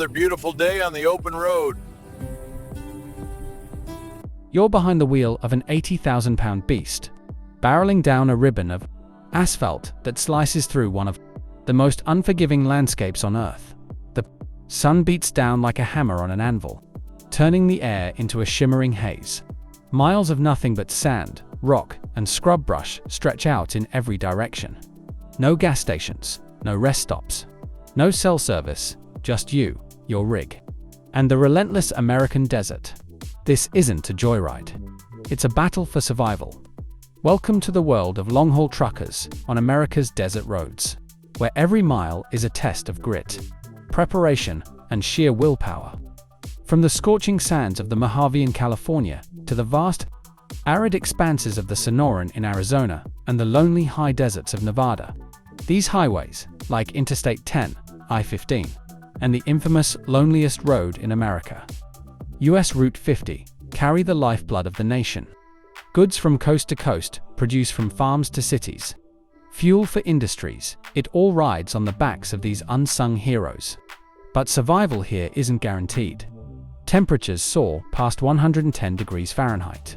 another beautiful day on the open road. You're behind the wheel of an 80,000-pound beast, barreling down a ribbon of asphalt that slices through one of the most unforgiving landscapes on Earth. The sun beats down like a hammer on an anvil, turning the air into a shimmering haze. Miles of nothing but sand, rock, and scrub brush stretch out in every direction. No gas stations, no rest stops, no cell service, just you, your rig, and the relentless American desert. This isn't a joyride. It's a battle for survival. Welcome to the world of long-haul truckers on America's desert roads, where every mile is a test of grit, preparation, and sheer willpower. From the scorching sands of the Mojave in California to the vast, arid expanses of the Sonoran in Arizona and the lonely high deserts of Nevada, these highways, like Interstate 10, I-15, and the infamous loneliest road in America, US Route 50, carry the lifeblood of the nation. Goods from coast to coast, produce from farms to cities, fuel for industries, it all rides on the backs of these unsung heroes. But survival here isn't guaranteed. Temperatures soar past 110 degrees Fahrenheit.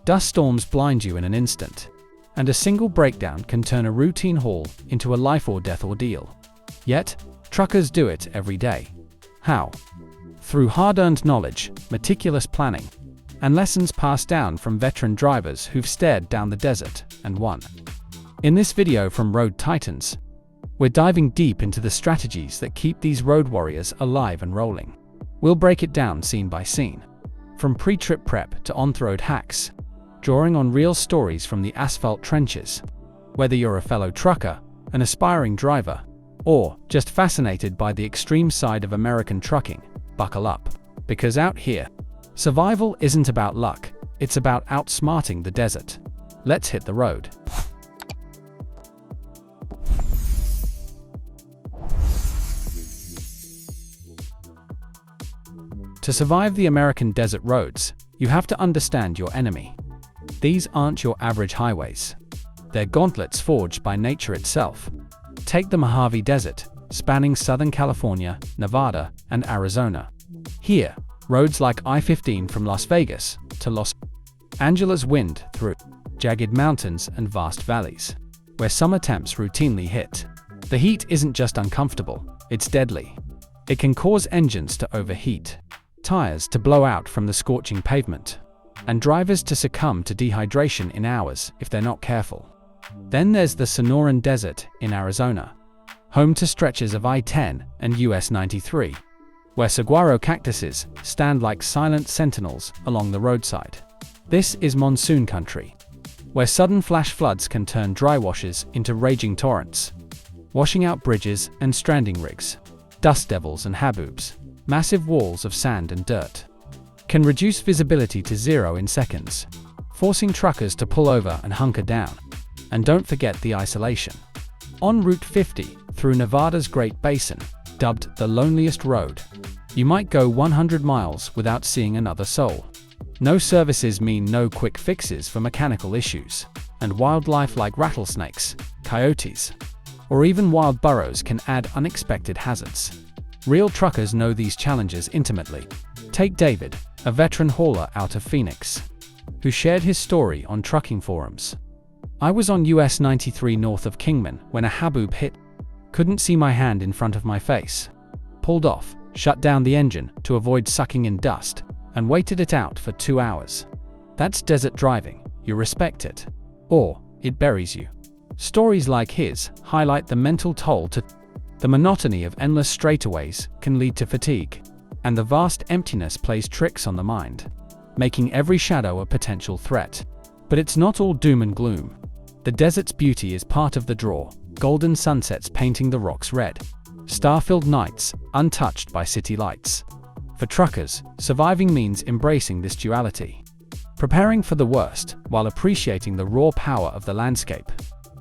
Dust storms blind you in an instant, and a single breakdown can turn a routine haul into a life-or-death ordeal. Yet, truckers do it every day. How? Through hard-earned knowledge, meticulous planning, and lessons passed down from veteran drivers who've stared down the desert and won. In this video from Road Titans, we're diving deep into the strategies that keep these road warriors alive and rolling. We'll break it down scene by scene, from pre-trip prep to on-the-road hacks, drawing on real stories from the asphalt trenches. Whether you're a fellow trucker, an aspiring driver, or just fascinated by the extreme side of American trucking, buckle up, because out here, survival isn't about luck, it's about outsmarting the desert. Let's hit the road. To survive the American desert roads, you have to understand your enemy. These aren't your average highways. They're gauntlets forged by nature itself. Take the Mojave Desert, spanning Southern California, Nevada, and Arizona. Here, roads like I-15 from Las Vegas to Los Angeles wind through jagged mountains and vast valleys, where summer temps routinely hit. The heat isn't just uncomfortable, it's deadly. It can cause engines to overheat, tires to blow out from the scorching pavement, and drivers to succumb to dehydration in hours if they're not careful. Then there's the Sonoran Desert in Arizona, home to stretches of I-10 and US 93, where saguaro cactuses stand like silent sentinels along the roadside. This is monsoon country, where sudden flash floods can turn dry washes into raging torrents, washing out bridges and stranding rigs. Dust devils and haboobs, massive walls of sand and dirt, can reduce visibility to zero in seconds, forcing truckers to pull over and hunker down. And don't forget the isolation. On Route 50, through Nevada's Great Basin, dubbed the loneliest road, you might go 100 miles without seeing another soul. No services mean no quick fixes for mechanical issues, and wildlife like rattlesnakes, coyotes, or even wild burros can add unexpected hazards. Real truckers know these challenges intimately. Take David, a veteran hauler out of Phoenix, who shared his story on trucking forums. I was on US 93 north of Kingman when a haboob hit. Couldn't see my hand in front of my face. Pulled off, shut down the engine to avoid sucking in dust, and waited it out for 2 hours. That's desert driving. You respect it, or it buries you. Stories like his highlight the mental toll. The monotony of endless straightaways can lead to fatigue, and the vast emptiness plays tricks on the mind, making every shadow a potential threat. But it's not all doom and gloom. The desert's beauty is part of the draw, golden sunsets painting the rocks red, star-filled nights untouched by city lights. For truckers, surviving means embracing this duality, preparing for the worst while appreciating the raw power of the landscape.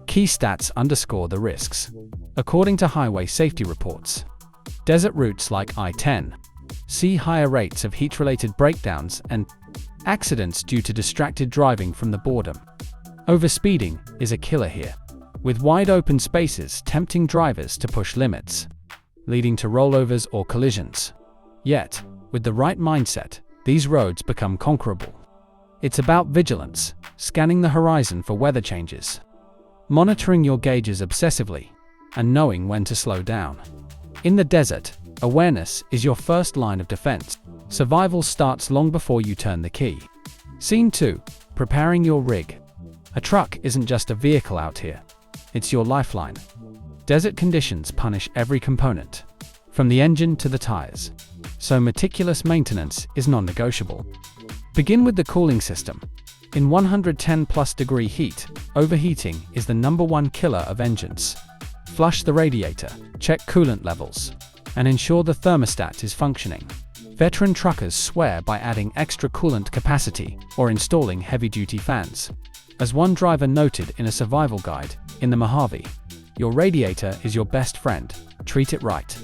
Key stats underscore the risks. According to highway safety reports, desert routes like I-10 see higher rates of heat-related breakdowns and accidents due to distracted driving from the boredom. Overspeeding is a killer here, with wide open spaces tempting drivers to push limits, leading to rollovers or collisions. Yet, with the right mindset, these roads become conquerable. It's about vigilance, scanning the horizon for weather changes, monitoring your gauges obsessively, and knowing when to slow down. In the desert, awareness is your first line of defense. Survival starts long before you turn the key. Scene 2. Preparing your rig. A truck isn't just a vehicle out here. It's your lifeline. Desert conditions punish every component, from the engine to the tires. So meticulous maintenance is non-negotiable. Begin with the cooling system. In 110+ degree heat, overheating is the #1 killer of engines. Flush the radiator, check coolant levels, and ensure the thermostat is functioning. Veteran truckers swear by adding extra coolant capacity or installing heavy-duty fans. As one driver noted in a survival guide, in the Mojave, your radiator is your best friend, treat it right,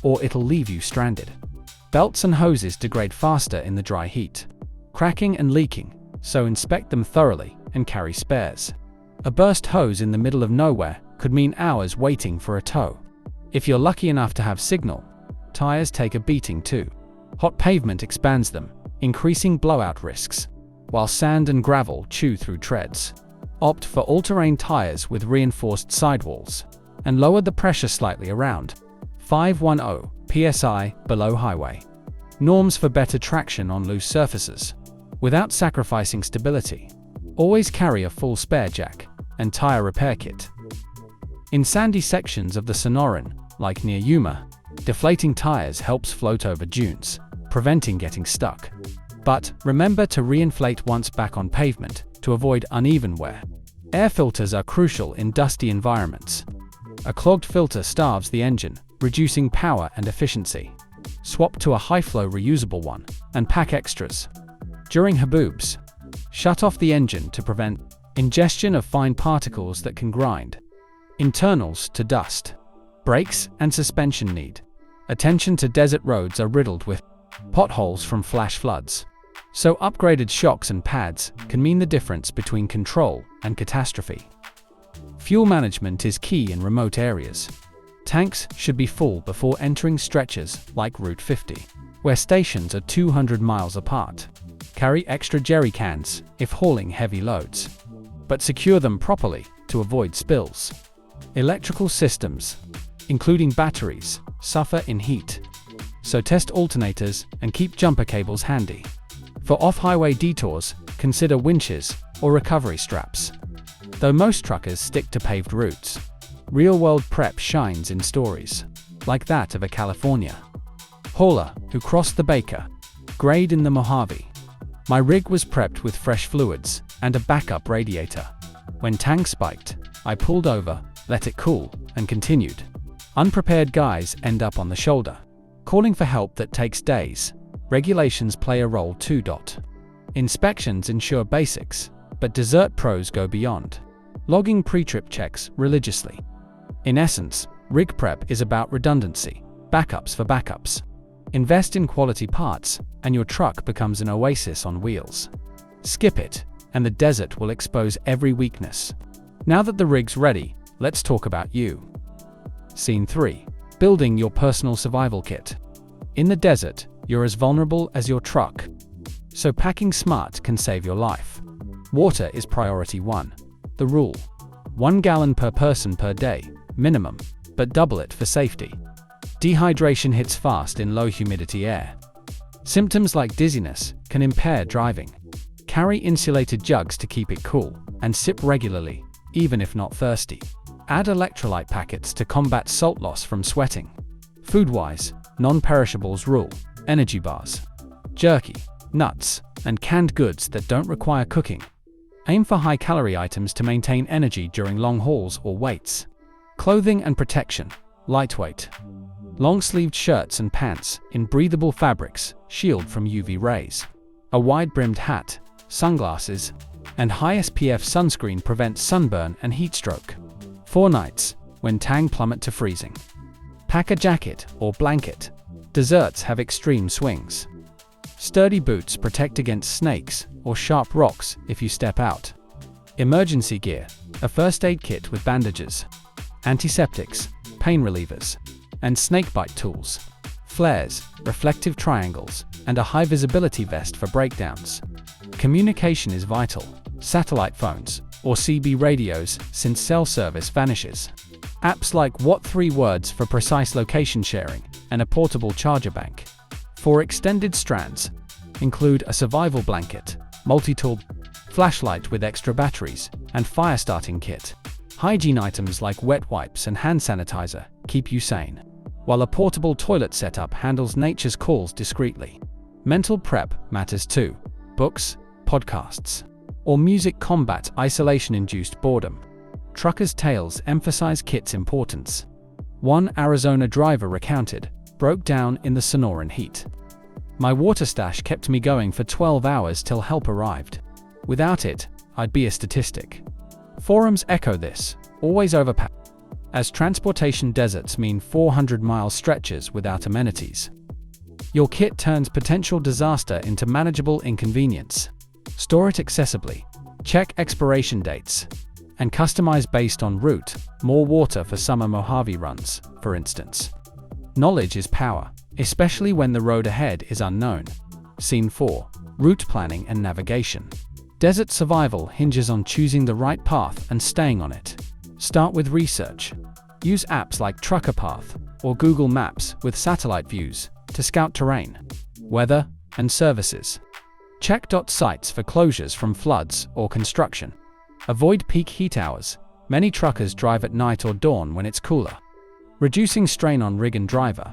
or it'll leave you stranded. Belts and hoses degrade faster in the dry heat, cracking and leaking, so inspect them thoroughly and carry spares. A burst hose in the middle of nowhere could mean hours waiting for a tow. If you're lucky enough to have signal, tires take a beating too. Hot pavement expands them, increasing blowout risks, while sand and gravel chew through treads. Opt for all-terrain tires with reinforced sidewalls, and lower the pressure slightly around 510 psi below highway. Norms for better traction on loose surfaces, without sacrificing stability. Always carry a full spare jack and tire repair kit. In sandy sections of the Sonoran, like near Yuma, deflating tires helps float over dunes, preventing getting stuck. But remember to reinflate once back on pavement to avoid uneven wear. Air filters are crucial in dusty environments. A clogged filter starves the engine, reducing power and efficiency. Swap to a high-flow reusable one, and pack extras. During haboobs, shut off the engine to prevent ingestion of fine particles that can grind internals to dust. Brakes and suspension need attention to desert roads are riddled with potholes from flash floods. So upgraded shocks and pads can mean the difference between control and catastrophe. Fuel management is key in remote areas. Tanks should be full before entering stretches like Route 50, where stations are 200 miles apart. Carry extra jerry cans if hauling heavy loads, but secure them properly to avoid spills. Electrical systems, including batteries, suffer in heat, so test alternators and keep jumper cables handy. For off-highway detours, consider winches or recovery straps. Though most truckers stick to paved routes, real-world prep shines in stories, like that of a California hauler who crossed the Baker Grade in the Mojave. My rig was prepped with fresh fluids and a backup radiator. When tank spiked, I pulled over, let it cool, and continued. Unprepared guys end up on the shoulder, calling for help that takes days. Regulations play a role too. Inspections ensure basics, but desert pros go beyond, logging pre-trip checks religiously. In essence, rig prep is about redundancy, backups for backups. Invest in quality parts, and your truck becomes an oasis on wheels. Skip it, and the desert will expose every weakness. Now that the rig's ready, let's talk about you. Scene 3. Building your personal survival kit. In the desert, you're as vulnerable as your truck, so packing smart can save your life. Water is priority 1. The rule: 1 gallon per person per day, minimum, but double it for safety. Dehydration hits fast in low humidity air. Symptoms like dizziness can impair driving. Carry insulated jugs to keep it cool, and sip regularly, even if not thirsty. Add electrolyte packets to combat salt loss from sweating. Food-wise, non-perishables rule: energy bars, jerky, nuts, and canned goods that don't require cooking. Aim for high-calorie items to maintain energy during long hauls or waits. Clothing and protection: lightweight, long-sleeved shirts and pants in breathable fabrics shield from UV rays. A wide-brimmed hat, sunglasses, and high SPF sunscreen prevent sunburn and heat stroke. 4 nights, when tang plummet to freezing. Pack a jacket or blanket. Deserts have extreme swings. Sturdy boots protect against snakes or sharp rocks if you step out. Emergency gear: a first aid kit with bandages, antiseptics, pain relievers, and snakebite tools. flares, reflective triangles, and a high-visibility vest for breakdowns. Communication is vital. Satellite phones, or CB radios, since cell service vanishes. Apps like What 3 Words for precise location sharing, and a portable charger bank. For extended strands, include a survival blanket, multi-tool, flashlight with extra batteries, and fire starting kit. Hygiene items like wet wipes and hand sanitizer keep you sane, while a portable toilet setup handles nature's calls discreetly. Mental prep matters too. Books, podcasts, or music combat isolation-induced boredom. Truckers' tales emphasize kit's importance. One Arizona driver recounted, "Broke down in the Sonoran heat. My water stash kept me going for 12 hours till help arrived. Without it, I'd be a statistic." Forums echo this, always overpacked, as transportation deserts mean 400-mile stretches without amenities. Your kit turns potential disaster into manageable inconvenience. Store it accessibly, check expiration dates, and customize based on route. More water for summer Mojave runs, for instance. Knowledge is power, especially when the road ahead is unknown. Scene 4. Route planning and navigation. Desert survival hinges on choosing the right path and staying on it. Start with research. Use apps like TruckerPath or Google Maps with satellite views to scout terrain, weather, and services. Check sites for closures from floods or construction. Avoid peak heat hours. Many truckers drive at night or dawn when it's cooler, reducing strain on rig and driver.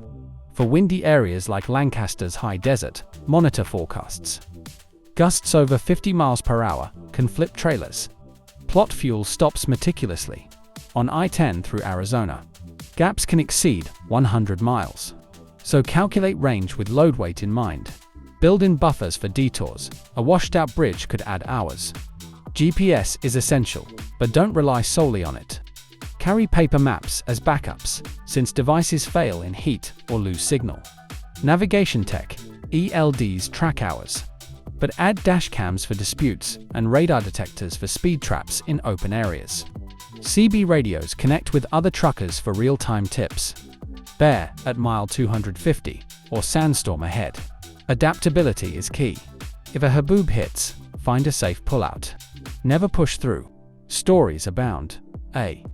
For windy areas like Lancaster's high desert, monitor forecasts. Gusts over 50 miles per hour can flip trailers. Plot fuel stops meticulously. On I-10 through Arizona, gaps can exceed 100 miles. So calculate range with load weight in mind. Build in buffers for detours. A washed-out bridge could add hours. GPS is essential, but don't rely solely on it. Carry paper maps as backups, since devices fail in heat or lose signal. Navigation tech, ELDs track hours, but add dash cams for disputes and radar detectors for speed traps in open areas. CB radios connect with other truckers for real-time tips. Bear at mile 250 or sandstorm ahead. Adaptability is key. If a haboob hits, find a safe pullout. Never push through. Stories abound. A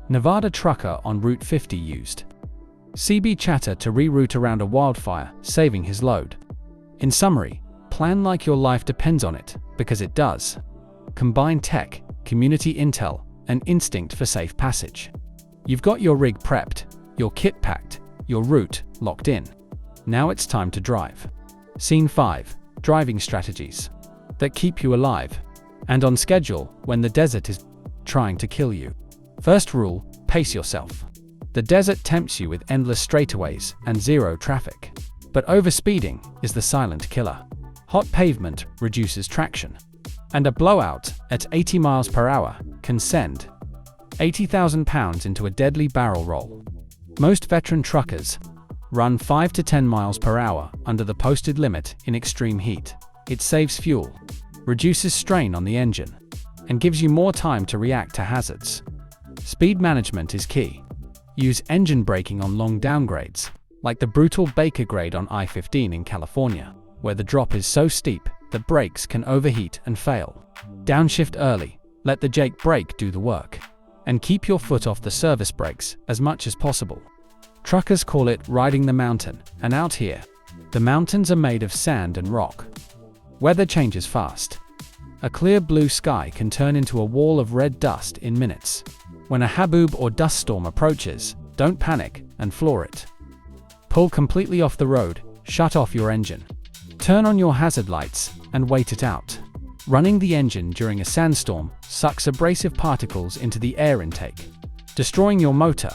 Nevada trucker on Route 50 used CB chatter to reroute around a wildfire, saving his load. In summary, plan like your life depends on it, because it does. Combine tech, community intel, and instinct for safe passage. You've got your rig prepped, your kit packed, your route locked in. Now it's time to drive. Scene 5. Driving strategies that keep you alive and on schedule when the desert is trying to kill you. First rule, pace yourself. The desert tempts you with endless straightaways and zero traffic. But overspeeding is the silent killer. Hot pavement reduces traction, and a blowout at 80 miles per hour can send 80,000 pounds into a deadly barrel roll. Most veteran truckers run 5 to 10 miles per hour under the posted limit in extreme heat. It saves fuel, reduces strain on the engine, and gives you more time to react to hazards. Speed management is key. Use engine braking on long downgrades, like the brutal Baker grade on I-15 in California, where the drop is so steep that brakes can overheat and fail. Downshift early, let the Jake brake do the work, and keep your foot off the service brakes as much as possible. Truckers call it riding the mountain, and out here, the mountains are made of sand and rock. Weather changes fast. A clear blue sky can turn into a wall of red dust in minutes. When a haboob or dust storm approaches, don't panic and floor it. Pull completely off the road, shut off your engine. Turn on your hazard lights and wait it out. Running the engine during a sandstorm sucks abrasive particles into the air intake, destroying your motor.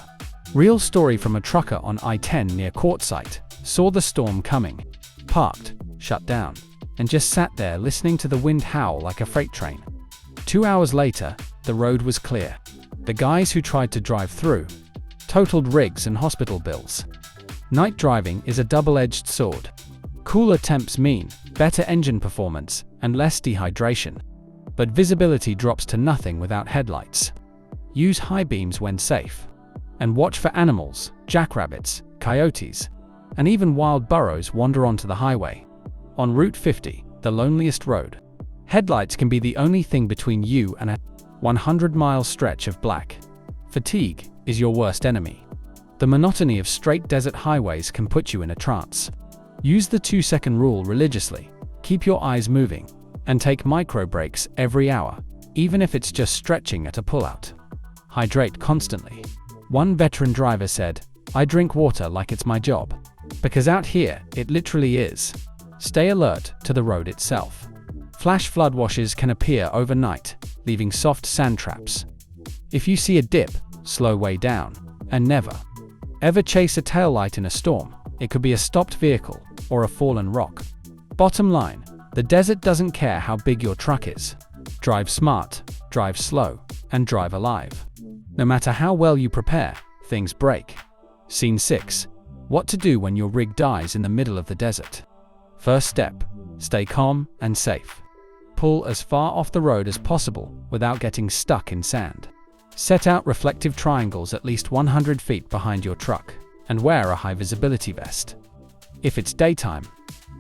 Real story from a trucker on I-10 near Quartzsite. Saw the storm coming, parked, shut down, and just sat there listening to the wind howl like a freight train. 2 hours later, the road was clear. The guys who tried to drive through totaled rigs and hospital bills. Night driving is a double-edged sword. Cooler temps mean better engine performance and less dehydration, but visibility drops to nothing without headlights. Use high beams when safe, and watch for animals, jackrabbits, coyotes, and even wild burros wander onto the highway. On Route 50, the loneliest road, headlights can be the only thing between you and a 100-mile stretch of black. Fatigue is your worst enemy. The monotony of straight desert highways can put you in a trance. Use the 2-second rule religiously. Keep your eyes moving, and take micro breaks every hour, even if it's just stretching at a pullout. Hydrate constantly. One veteran driver said, "I drink water like it's my job." Because out here, it literally is. Stay alert to the road itself. Flash floodwashes can appear overnight, leaving soft sand traps. If you see a dip, slow way down, and never, ever chase a taillight in a storm. It could be a stopped vehicle or a fallen rock. Bottom line, the desert doesn't care how big your truck is. Drive smart, drive slow, and drive alive. No matter how well you prepare, things break. Scene 6. What to do when your rig dies in the middle of the desert. First step, stay calm and safe. Pull as far off the road as possible without getting stuck in sand. Set out reflective triangles at least 100 feet behind your truck, and wear a high-visibility vest. If it's daytime,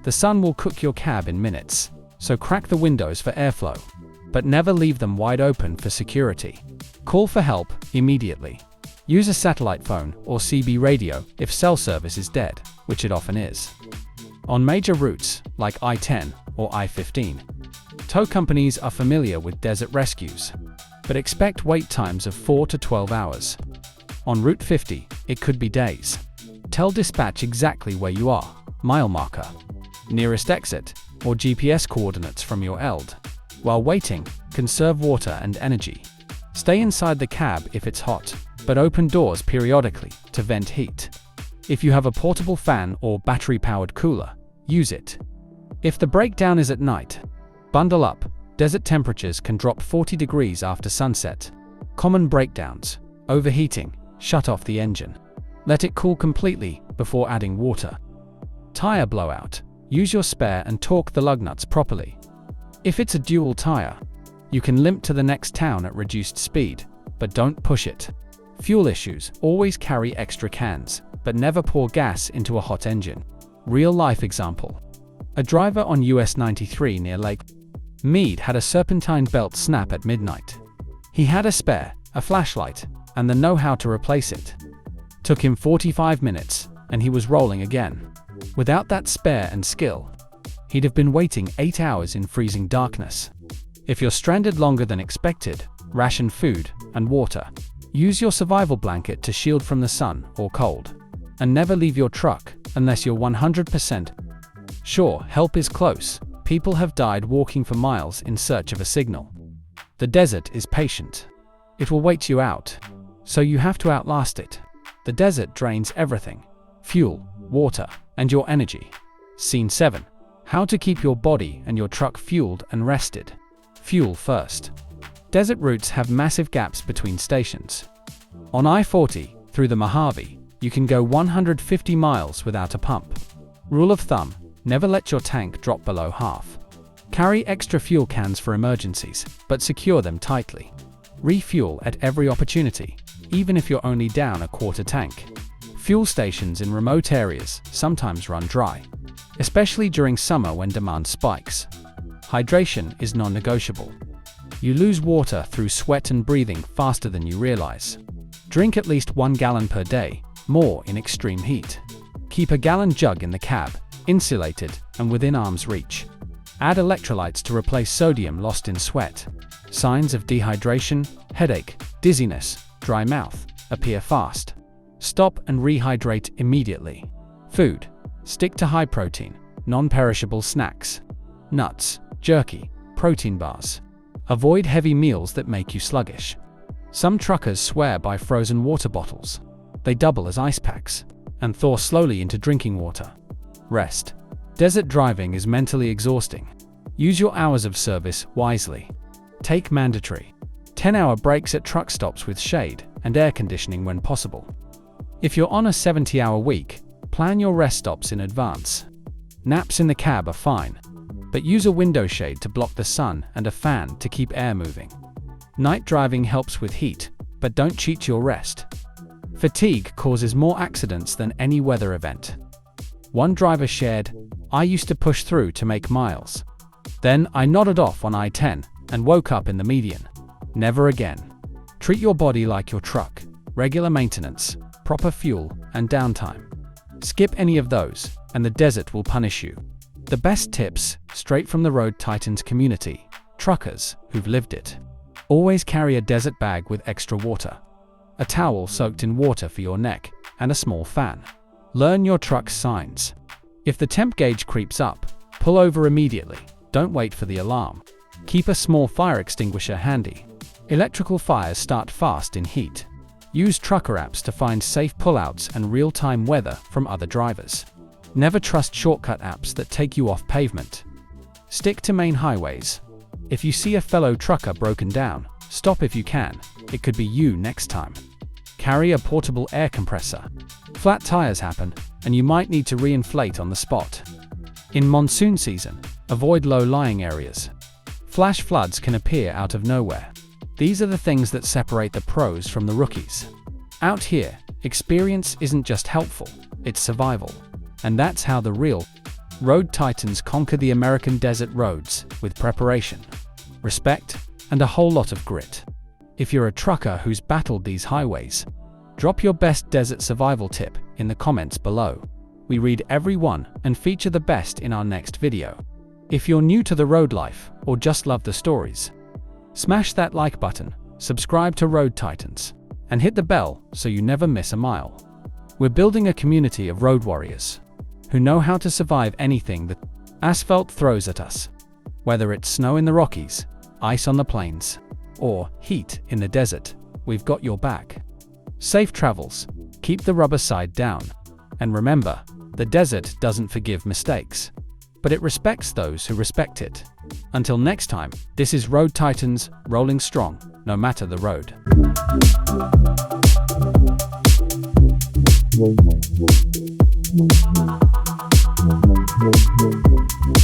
the sun will cook your cab in minutes, so crack the windows for airflow, but never leave them wide open for security. Call for help immediately. Use a satellite phone or CB radio if cell service is dead, which it often is. On major routes, like I-10 or I-15, tow companies are familiar with desert rescues, but expect wait times of 4 to 12 hours. On Route 50, it could be days. Tell dispatch exactly where you are, mile marker, nearest exit, or GPS coordinates from your ELD. While waiting, conserve water and energy. Stay inside the cab if it's hot, but open doors periodically to vent heat. If you have a portable fan or battery-powered cooler, use it. If the breakdown is at night, bundle up. Desert temperatures can drop 40 degrees after sunset. Common breakdowns: overheating, shut off the engine. Let it cool completely before adding water. Tire blowout: use your spare and torque the lug nuts properly. If it's a dual tire, you can limp to the next town at reduced speed, but don't push it. Fuel issues: always carry extra cans, but never pour gas into a hot engine. Real-life example. A driver on US 93 near Lake Mead had a serpentine belt snap at midnight. He had a spare, a flashlight, and the know-how to replace it. Took him 45 minutes, and he was rolling again. Without that spare and skill, he'd have been waiting 8 hours in freezing darkness. If you're stranded longer than expected, ration food and water. Use your survival blanket to shield from the sun or cold. And never leave your truck unless you're 100% sure help is close. People have died walking for miles in search of a signal. The desert is patient. It will wait you out, so you have to outlast it. The desert drains everything: fuel, water, and your energy. Scene 7. How to keep your body and your truck fueled and rested. Fuel first. Desert routes have massive gaps between stations. On I-40, through the Mojave, you can go 150 miles without a pump. Rule of thumb: never let your tank drop below half. Carry extra fuel cans for emergencies, but secure them tightly. Refuel at every opportunity, even if you're only down a quarter tank. Fuel stations in remote areas sometimes run dry, especially during summer when demand spikes. Hydration is non-negotiable. You lose water through sweat and breathing faster than you realize. Drink at least 1 gallon per day, more in extreme heat. Keep a gallon jug in the cab, insulated and within arm's reach. Add electrolytes to replace sodium lost in sweat. Signs of dehydration: headache, dizziness, dry mouth, appear fast. Stop and rehydrate immediately. Food: stick to high-protein, non-perishable snacks. Nuts, jerky, protein bars. Avoid heavy meals that make you sluggish. Some truckers swear by frozen water bottles. They double as ice packs and thaw slowly into drinking water. Rest. Desert driving is mentally exhausting. Use your hours of service wisely. Take mandatory 10-hour breaks at truck stops with shade and air conditioning when possible. If you're on a 70-hour week, plan your rest stops in advance. Naps in the cab are fine, but use a window shade to block the sun and a fan to keep air moving. Night driving helps with heat, but don't cheat your rest. Fatigue causes more accidents than any weather event. One driver shared, "I used to push through to make miles. Then I nodded off on I-10 and woke up in the median. Never again." Treat your body like your truck. Regular maintenance, proper fuel, and downtime. Skip any of those, and the desert will punish you. The best tips, straight from the Road Titans community, truckers who've lived it. Always carry a desert bag with extra water, a towel soaked in water for your neck, and a small fan. Learn your truck's signs. If the temp gauge creeps up, pull over immediately. Don't wait for the alarm. Keep a small fire extinguisher handy. Electrical fires start fast in heat. Use trucker apps to find safe pullouts and real-time weather from other drivers. Never trust shortcut apps that take you off pavement. Stick to main highways. If you see a fellow trucker broken down, stop if you can. It could be you next time. Carry a portable air compressor. Flat tires happen, and you might need to reinflate on the spot. In monsoon season, avoid low-lying areas. Flash floods can appear out of nowhere. These are the things that separate the pros from the rookies. Out here, experience isn't just helpful, it's survival. And that's how the real Road Titans conquer the American desert roads, with preparation, respect, and a whole lot of grit. If you're a trucker who's battled these highways, drop your best desert survival tip in the comments below. We read every one and feature the best in our next video. If you're new to the road life or just love the stories, smash that like button, subscribe to Road Titans, and hit the bell so you never miss a mile. We're building a community of road warriors who know how to survive anything that asphalt throws at us. Whether it's snow in the Rockies, ice on the plains, or heat in the desert, we've got your back. Safe travels, keep the rubber side down, and remember, the desert doesn't forgive mistakes, but it respects those who respect it. Until next time, this is Road Titans, rolling strong, no matter the road. Wow.